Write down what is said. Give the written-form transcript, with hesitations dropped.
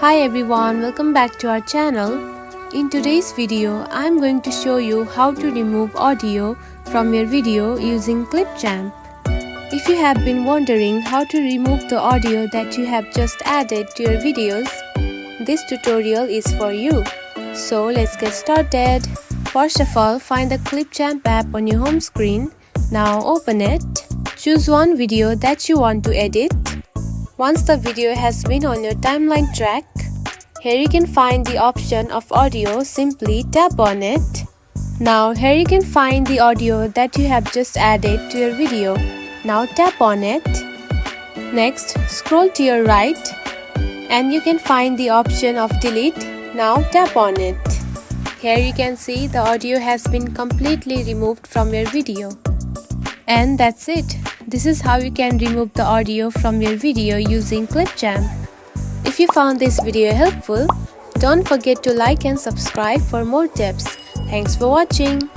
Hi everyone, welcome back to our channel. In today's video, I'm going to show you how to remove audio from your video using Clipchamp. If you have been wondering how to remove the audio that you have just added to your videos, this tutorial is for you. So let's get started. First of all, find the Clipchamp app on your home screen. Now open it. Choose one video that you want to edit. Once the video has been on your timeline track, here you can find the option of audio. Simply tap on it. Now here you can find the audio that you have just added to your video. Now tap on it. Next, scroll to your right and you can find the option of delete. Now tap on it. Here you can see the audio has been completely removed from your video. And that's it. This is how you can remove the audio from your video using Clipchamp. If you found this video helpful, don't forget to like and subscribe for more tips. Thanks for watching.